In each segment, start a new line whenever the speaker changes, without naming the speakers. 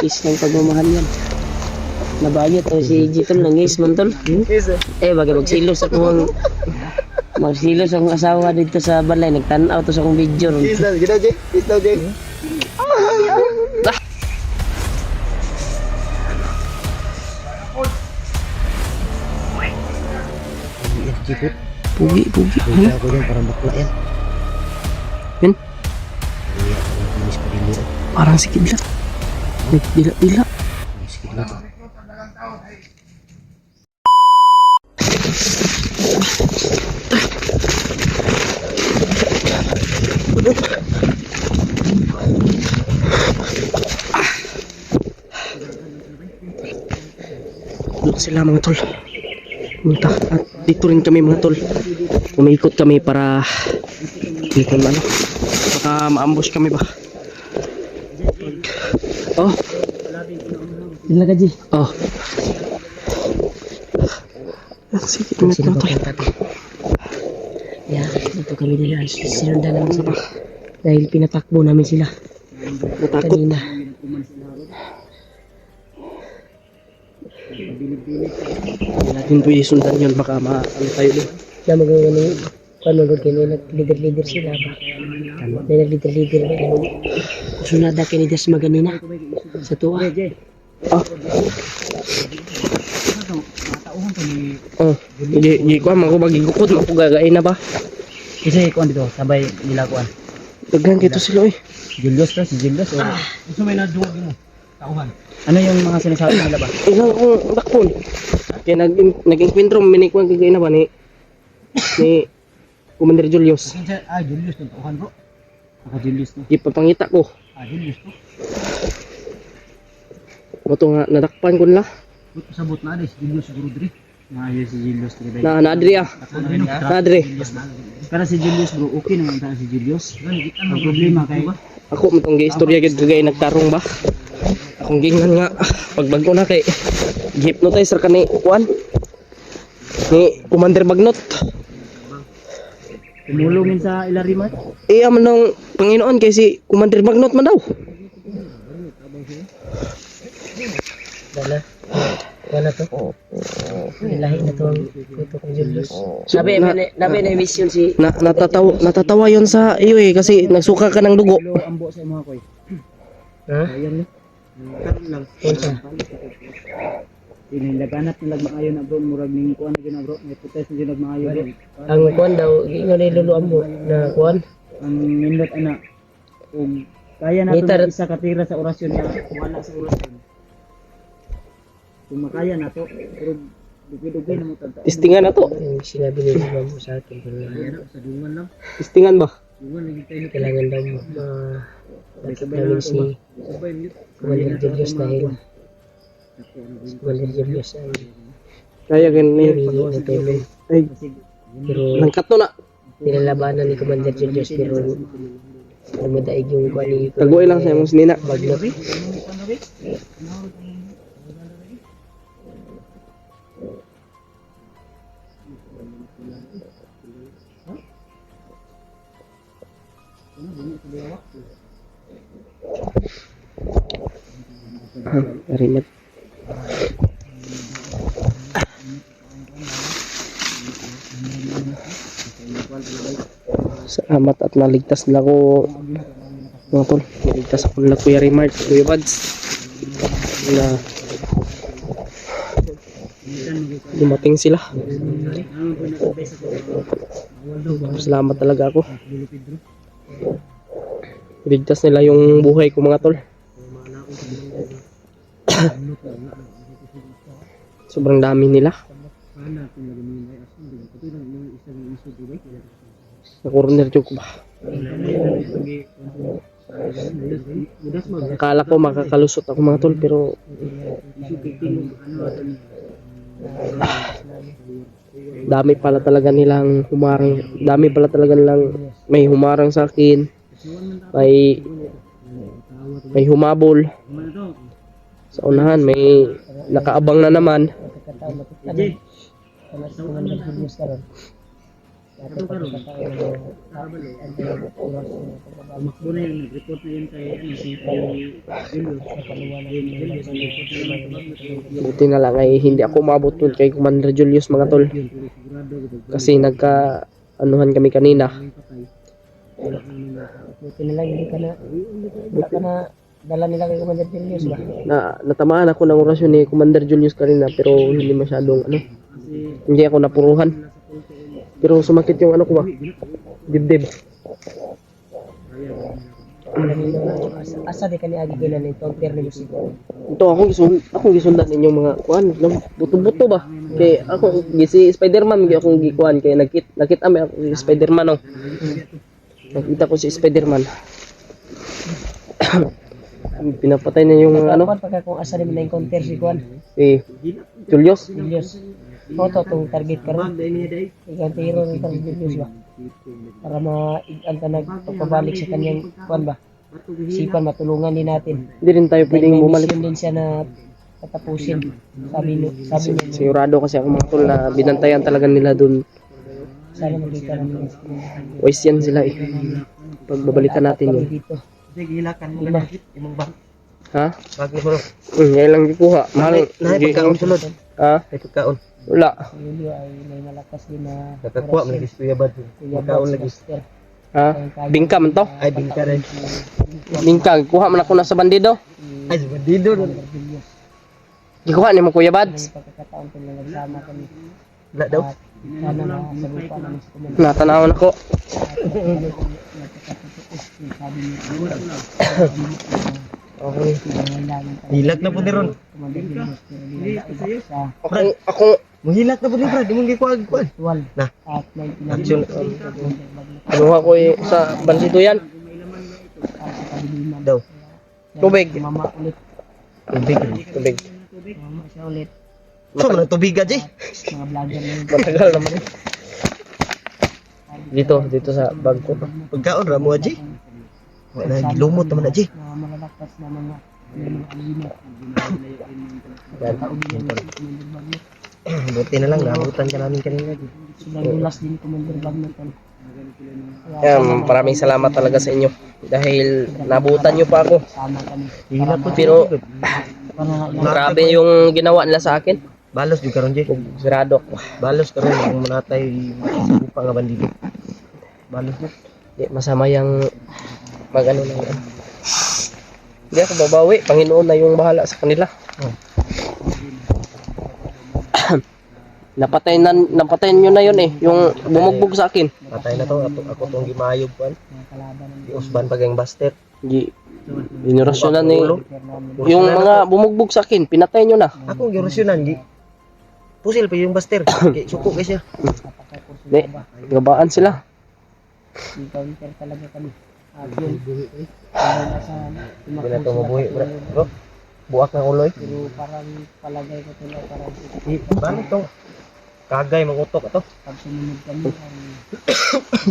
Is ng pagmamahal yan. Nabayot to si Jitol ng is man tol. Bagay magsilos akong magsilos akong asawa dito sa balay. Nagtanaw to sa akong video.
Is daw, gina Jay. Is daw Jay.
Pugi.
Kaya ako din parang bakla yan.
Yan.
Iya, tumis pa dili.
Parang si Kidlat. Dila.
Sikit lang.
Dito sila mga tol. Punta. At dito rin kami mga tol. Umiikot kami para dito ano. Baka ma-ambush kami ba. Oh. Dila ka Ji. Oh. Sige, mga tol. Yeah, dito kami nila. Sinundan namin sila. Dahil pinatakbo namin sila. Natakot. Kanina. Natin po isundan yun. Baka maano tayo din. Na magagano paano kayo nag-leader sila ba? Na nag-leader ba? Sunada kayo ni Des maganina. Sa tuwa. Hindi ko ako magigukot. Mapugagain na ba?
Kasi kuan dito, sabay nila kuan.
Daghan kito sila eh.
Julius to, si Julius. Gusto may naduwag mo. Tauhan. Ano yung mga sinasabi nila ba?
Ilang akong bakpon. Kaya nag-enkwentro, minikwan kagay na ba ni Commander Julius.
Julius to, tauhan bro. Julius to.
Ipapangita ko.
Julius to.
Ito nga, nadakpan ko nila.
Sabot na si Julius siguro diri. Si Julius diri.
Nadri ah. Nadri.
Pero si Julius bro, okay naman ta si Julius. Ang problema kay
Ako matong gi-istorya gid kagay nagtarong ba. Akong gingan nga pagbago na kay hypnotize ra kani kuan ni Commander Bagnot.
tumulungin sa Ilarimat.
Iya man nung Panginoon kay si Commander Bagnot man daw. Wala to. Lahi na to ang puto kong Julius. Sabi na mission si natatawa yon sa iyo eh kasi nagsuka ka ng dugo.
Ambo sa mga koy.
Ha?
Ayun ni. Lang.
Unsa?
Laganap na maayo na bro, murag ning kuan na gina bro, may protest na gina maayo bro.
Ang kuan daw ingon ni luluan mo na kuan.
Ang nindot ana ug kaya na to isa ka tira sa orasyon niya, wala sa orasyon. Kung makaya na to, pero dugay-dugay na mo tanta.
Tistingan na to. Yung sinabi ni Mama mo sa akin.
Sa dungan lang.
Tistingan ba?
Dungan lagi tayo.
Kailangan daw makita namin si Commander Julius dahil si Commander Julius ay kaya ganun na tulong. Ay, pero nangkat na. Nilalabanan ni Commander Julius pero namadaig yung kuha ni taguay lang sa imong sinina. Bagnot. Arimat. Salamat at naligtas nila ko mga tol. Naligtas ako nila Kuya Rimart, Kuya Bads na dumating sila. Salamat talaga ako. Ligtas nila yung buhay ko mga tol. Sobrang dami nila. Sa corner joke ba? Akala ko makakalusot ako mga tol pero dami pala talaga nilang humarang. Dami pala talaga nilang may humarang sa akin. May humabol sa unahan, may nakaabang na naman. Dati pagkakataon mo,
Tumakbo na yun, nag-report na yun kay Julius. Sa paliwanag ng
buti na lang ay hindi ako umabot dun kay Commander Julius mga tol. Kasi nagka anuhan kami kanina. Buti na lang hindi ka na dala nila kay Commander Julius ba? Natamaan ako ng orasyon ni Commander Julius kanina pero hindi masyadong hindi ako napuruhan. Pero sumakit yung ko ba? Dibdib. Asa di ka ni agi ginan ni Tonter ni Musiko. Ito akong gisundan ninyong mga kuan, buto-buto ba? Kay ako si Spider-Man gi akong gikuan kay nakita mi ako si Spider-Man oh. Nakita ko si Spider-Man. Pinapatay na yung pagka kung asa ni encounter si kuan. Julius. Foto tong target karon. Ikan tiro ng target Julius ba? Para maigan ka nagpapabalik sa kanyang kuan ba? Sipan matulungan din natin. Hindi rin tayo pwedeng bumalik. Din siya na patapusin. Sabi niya. Sigurado kasi ako mga tol na binantayan talaga nila doon. Sana makita namin. Wais yan sila pagbabalikan natin yun.
Hilakan mo na imong bang.
Ha? Bakit mo? Ngayon lang gikuha. Mahal.
Pagkaon sunod.
Ha?
Pagkaon.
Wala.
Julio ay may malakas din na nakakuha mo lagi Kuya Bad. Pagkaon lagi.
Ha? Bingka man to?
Ay bingka rin.
Bingka, kuha man ako na sa bandido.
Ay sa bandido.
Gikuha ni mo Kuya Bad.
Pagkakataon ko lang nagsama kami. Wala daw. Sana na sagupa namin sa kumunod.
Natanawon ako. Okay.
Hilak na po ni Ron.
Ako
Muhilak na po ni Brad, imong gikuag-kuan. Na.
Action. Kinuha ko sa bandido yan.
Daw.
Tubig.
Tubig.
Mama siya ulit.
So, man tubig aja.
Mga vlogger na yun. Matagal naman. Dito sa bag ko.
Pagkaon ra mo aja. Wala gilumot naman aja.
Malalakas na mga
Buti na lang, naabutan ka namin kanina.
Sulang din Commander Bagnoton. Maraming salamat talaga sa inyo. Dahil nabutan nyo pa ako. Pero, grabe yung ginawa nila sa akin.
Balos juga karon Jay.
Sirado.
Balos karon yung manatay sa nga bandido. Balos na.
Di masama yung magano na yan. Hindi ako babawi. Panginoon na yung bahala sa kanila. Napatayin nyo na yun yung bumugbog sa akin.
Patay na to, ako tong gimayog kuan. Iusban pag ang baster.
Inorasyonan ni yung mga bumugbog sa akin, pinatay nyo na.
Ako girasyonan gi. Pusil pa yung baster. Suko kay siya.
Di, gabaan sila.
Counter talaga kami. Hindi na ito mabuhi, bro. Buak ng uloy.
Pero parang palagay ko tuloy parang
paano to? Kagay mangutok ito.
Pag sumunod kami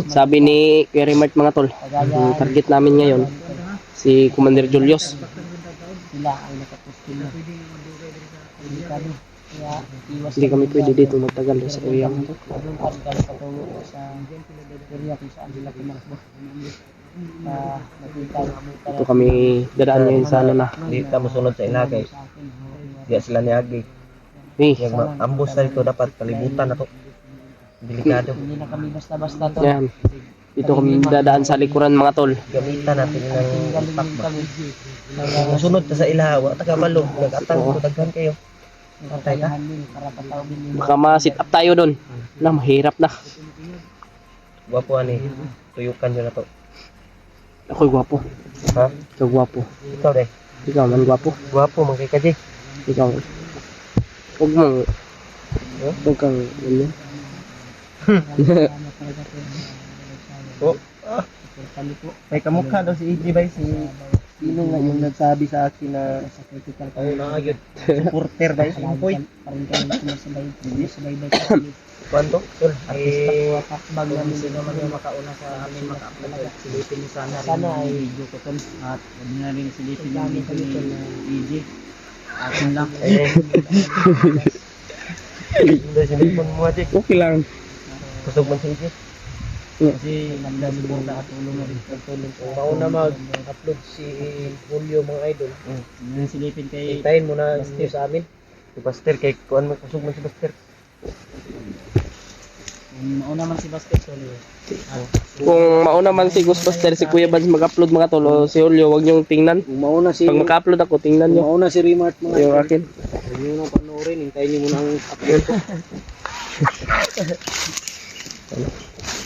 sabi ni Kuya Remart mga tol, ang target namin ngayon si Commander Julius. Sila ang nakapustin na. Hindi kami pwede dito magtagal sa area mo to. Ito kami dadaan ngayon sa na.
Hindi ka masunod sa ilagay. Diya sila ni Agi. Yung ambos na ito dapat kalibutan na to. Delikado.
Hindi na kami basta-basta to. Yan. Dito kami dadaan sa likuran mga tol.
Gamitan natin ng pakba. Masunod ta sa ilawa. Taga-malo. Nag-atang ito. Daghan kayo. Patay ka.
Baka ma-sit up tayo doon. Na, mahirap na.
Gwapo ani. Tuyukan nyo na to.
Ako'y gwapo.
Ha?
Ikaw gwapo.
Ikaw day.
Ikaw man gwapo.
Gwapo man kay Kaji.
Ikaw. Huwag mong. Huwag kang ganyan.
Oh. May kamukha daw si EJ bay. Sino nga yung nagsabi sa akin na sa critical ayun. Supporter bay. Simpoy. Kwanto? Sir,
Bag namin sino man yung makauna sa amin maka-upload. Silipin niyo sana ay video ko tol. At huwag na rin silipin yung video ni EJ. Akin lang.
Hindi silipin mo aja.
Okay lang.
Kusog man si EJ. Kasi nagdami mo na tulong na rin. Tulong ko.
Mauna mag-upload si Julio mga idol.
Yung silipin kay
Hintayin mo na nyo sa amin.
si Buster kay kuan mo kusog man si Buster.
Mauna man si Basket Solo.
Kung mauna man si Ghostbuster, si Kuya Bads mag-upload mga tol, o si Julio, wag niyong tingnan.
Kung mauna si
Pag maka-upload ako, tingnan niyo.
mauna si Remart mga
Yung
idol.
akin.
Huwag nyo nang panoorin. Hintayin nyo muna ang upload ko.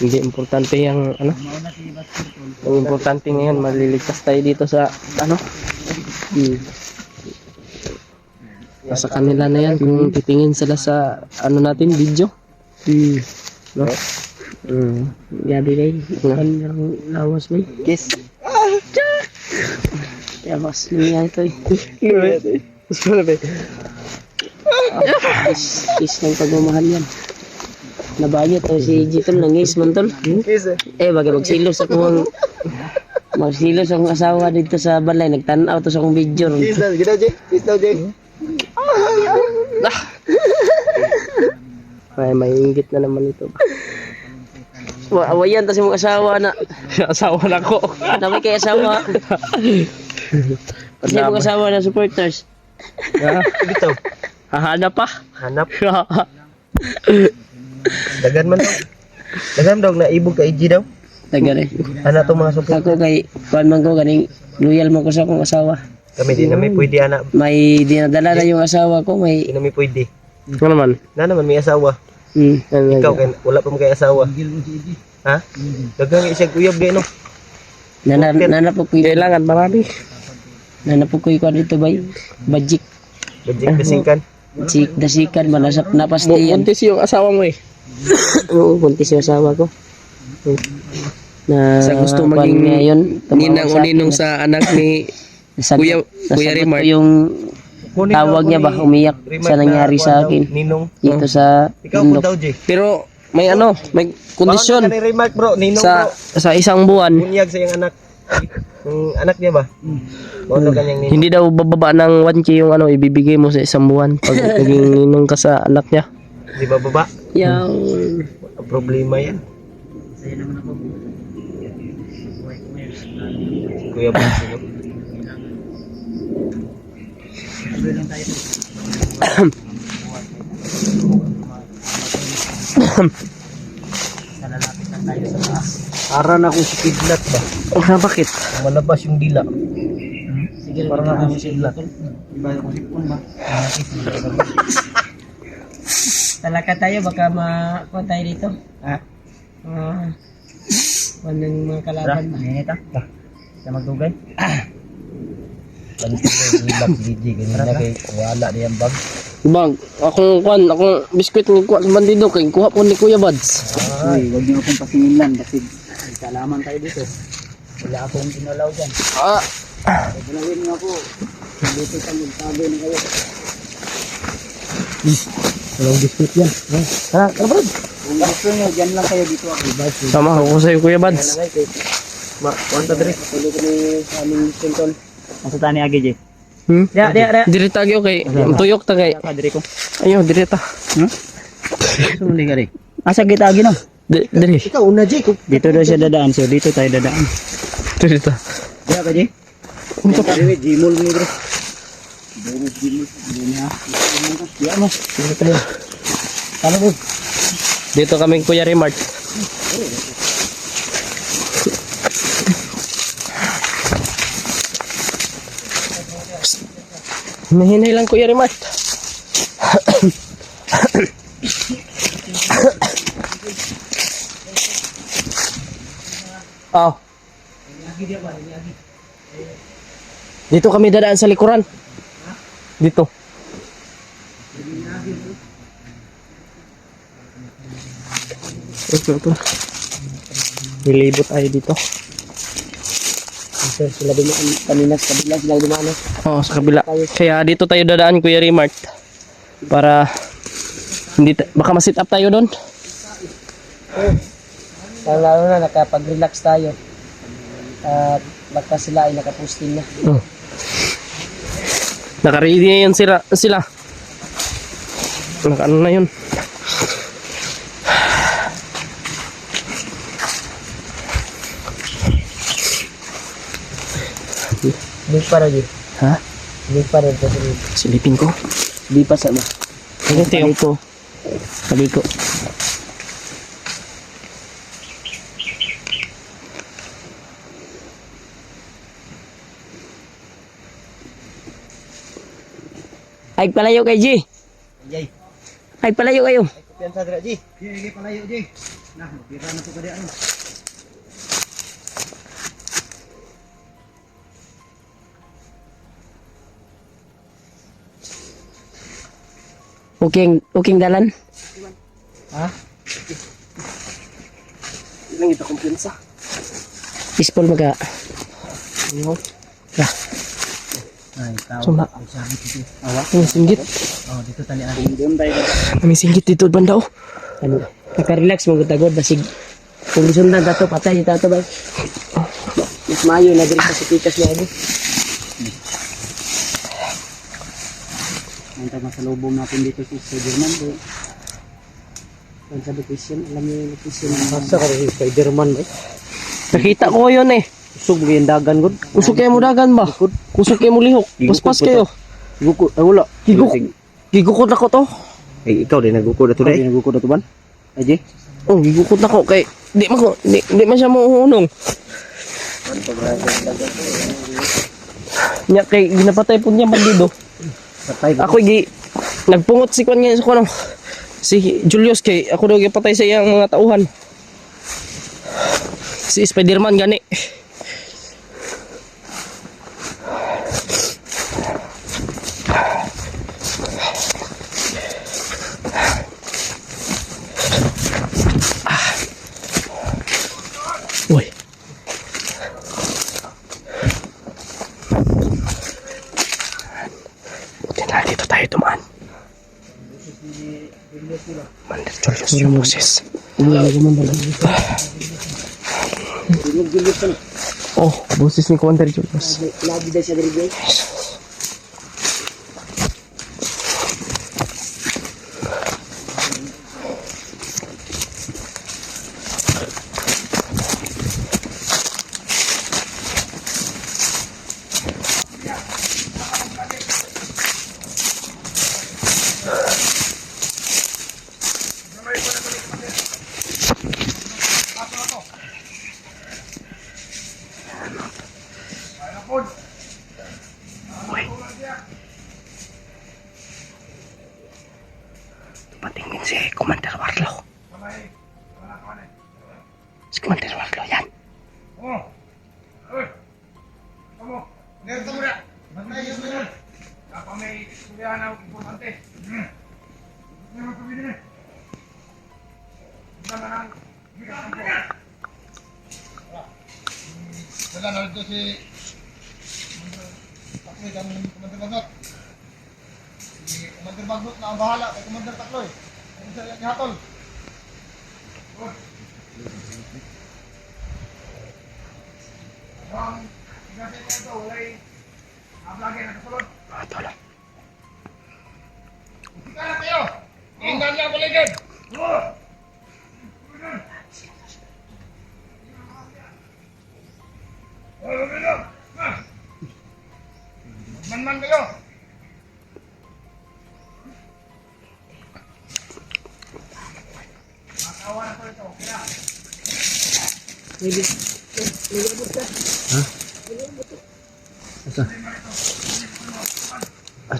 Hindi importante yung ano.
Mauna si Basket Solo.
Ang importante ngayon, maliligtas tayo dito sa ano. Nasa kanila na yan kung titingin sila sa ano natin, video. No?
Gabi kayo. Ang lawas mo.
Kiss.
Lawas niya ito eh. Kiss ng pagmamahal yan. Nabayot o si Jitol nangis man tol.
Kiss
Bagay magsilos ako magsilos akong asawa dito sa balay. Nagtanaw to sa akong video.
Kiss daw, ginaw Jay. Kiss daw Jay. May inggit na naman ito.
Awayan tas yung asawa na.
Asawa na ko.
Dami kay asawa. Kasi yung asawa na supporters.
Dito. Hahanap pa.
Hanap dagan man daw. Dagan daw na ibog ka IG daw.
Taga rin.
Ana to mga support.
Ako kay kuan man ko ganing loyal man ko sa akong asawa.
Kami di na may pwede ana.
May dinadala na yung asawa ko.
Di
May
na may pwede.
Ano naman?
Na naman may asawa. Ikaw kay wala pa mo kay asawa. Ha? Dagang isang uyab di no.
nanapok ko yung
Kailangan marami.
nanapok ko yung kuan dito bay. Bajik.
Bajik kasingkan.
Dasikan ba napastiyan.
Buntis yung asawa mo eh.
Oo, buntis yung asawa ko. Na
Sa gusto
kuan
maging
niya yun.
Ninang o ninong sa anak ni Kuya Rimart.
Yung tawag niya ba umiyak sa nangyari sa akin
Ninong.
dito sa
Ikaw po daw, Jay.
Pero may ano, may kondisyon
Bawal ka ni Remark, bro. Ninong,
sa isang buwan.
bunyag sa iyang anak. Yung anak niya ba? Bawal ka niyang ninong.
Hindi daw bababa ng 1K yung ano ibibigay mo sa isang buwan pag naging ninong ka sa anak niya.
Di ba baba?
yung
Problema yan. Kuya Bonso, no?
para na akong sikidlat ba.
Bakit?
Malabas yung dila.
Sige,
Parang akong sikidlat.
talaka tayo baka makuha tayo dito. Ha? Wanang mga kalaban ba?
Nita. Sa magdugay.
Hilak, Gigi. Ganyan na kay wala na yung bag.
Bag, akong biskwit ng kuha sa bandido kay kuha po ni Kuya Bads.
Uy, huwag niyo akong pasingilan kasi may kalaman tayo dito. Wala akong ginalaw dyan. Ginawin niyo ako. Dito ka magtago na kayo.
Walang biskwit yan. Ha, Bad.
Kung gusto niyo, dyan lang kayo dito ako.
Sama ako sa Kuya Bads.
Wanta diri.
Tuloy kami sa aming sentol.
Nasa tani agi, Jay.
Dirita gyud kay tuyok ta kay.
Ka, diri ko.
Ayo, dirita.
Sumuli ka rin. Asa kita agi no?
Diri.
Ikaw una, Jay.
Dito daw siya dadaan. So, dito tayo dadaan.
Dirita.
Diya ka, Jay? Jimol mo, bro. Jimol. Diya mo. Talo, bro.
Dito kami Kuya Rimart. Mahinay lang Kuya Rimart. Oh. Dito kami dadaan sa likuran. Dito. Ito. Nilibot tayo dito.
Sir, sila dumaan kanina sa kabila sila dumaan.
Oo, sa kabila. Kaya dito tayo dadaan, Kuya Rimart. Para hindi baka ma-sit up tayo doon.
Lalo na nakapag-relax tayo. At baka sila ay nakapustin na.
Naka-ready na yun sila. Naka-ano na yun.
Big para lagi.
Ha?
Big para ito.
Silipin ko. Di pa sa ba? Ano tayo ko? Sabi ko. Ay palayo kay G.
Yay.
Ay palayo kayo.
Kumpiyansa dira, Ji. Sige, palayo, Ji. Nah, mapira na to kadi ano.
Okay dalan.
Ha?
Lang ito kumpiyansa. Peaceful maga. Ano?
Ay, tao.
Sumba.
Ang sabi dito.
May singgit.
Oh, dito tali ako.
Doon tayo.
May singgit dito banda oh. Ano? Naka-relax mo gutagod basig. Kung gisundan tato patay si tato ba? Mas maayo na diri sa pikas niya ano.
Ang masalubong natin dito sa Spider-Man.
Ang sabi question, alam niyo yung question.
Asa ka rin Spider-Man ba?
Nakita ko yun eh.
Usog mo yung dagan gud.
Usok kayo mo dagan ba? Usok kayo mo lihok. Paspas kayo.
Gukod, ay wala.
Gigukod ako to.
Ay, ikaw din nagukod ato dai. Nagukod ato ban? Ay, Ji.
Oh, gigukod ako kay di man siya mohunong. Nya kay ginapatay pud niya bandido.
Patay
Ako nagpungot si Kwan nga sa kuno. Si Julius kay ako daw gipatay sa iyang mga tauhan. Si Spider-Man gani. Uy. Buti na dito tayo dumaan. Mandir Julius yung Moses. Oh, boses ni Commander Julius.
Lagi dah siya diri guys.
Patingin si Commander Warlow. Si Commander Warlow yan.
Wala na ito si Takloy dan Commander Bagnot. Si Commander Bagnot na ang bahala kay Commander Takloy. Ano sa ni hatol? Ang gasi ko ito, walay ablage na kasulod.
Tolong.
Ika na tayo! Ingnan niya ang baligid! Man kayo! Makawa na ko ito, okay na.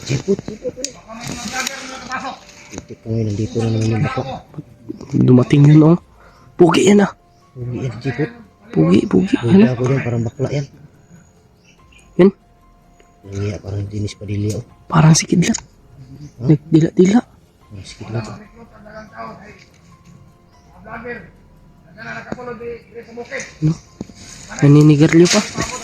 Siput.
Baka may mga vlogger na nakapasok.
Ito po ngayon, nandito na naman yung bako.
Dumating yun oh. Pugi yan ah.
Pugi yan, siput.
Pugi.
Pugi
Ano?
ako dyan, parang bakla yan.
Yan.
Nangiya, parang dinis padilya. Oh.
Parang si Kidlat. Nagdila-dila.
Parang sikit lang to.
Recruit ang dagang tao kay mga vlogger. Nagana nakasulod di sa bukid.
Naninigarlyo pa.
Tapos